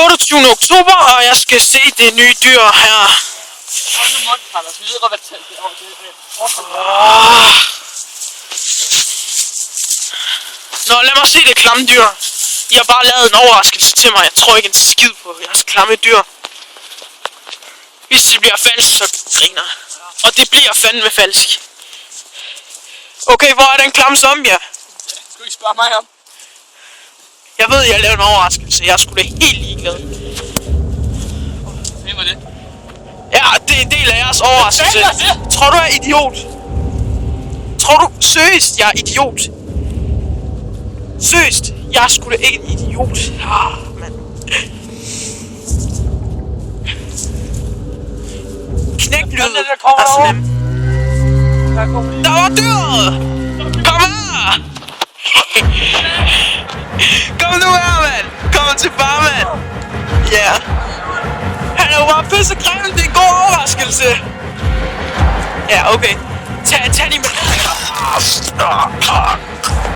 28. oktober, og jeg skal se det nye dyr her. Hold nu mund, Carlos. Vi ved godt, hvad det Nå, lad mig se det klamme dyr. I har bare lavet en overraskelse til mig. Jeg tror ikke en skid på jeres klamme dyr. Hvis det bliver falsk, så griner. Og det bliver fandme falsk. Okay, hvor er den klamme zombie? Du ikke spørge mig om. Jeg ved, jeg lavede en overraskelse. Jeg skulle da helt ligeglad. Hvem var det? Ja, det er en del af jeres overraskelse. Tror du, jeg er idiot? Tror du seriøst, jeg er idiot? Seriøst, jeg er sgu da ikke en idiot. Mand. Knæklydet er slem. Der var dyret! Kom her! Kom nu her, mand! Kom til far, mand! Ja. Yeah. Han er jo bare pissegrim, det er en god overraskelse. Ja, okay. Tag lige med.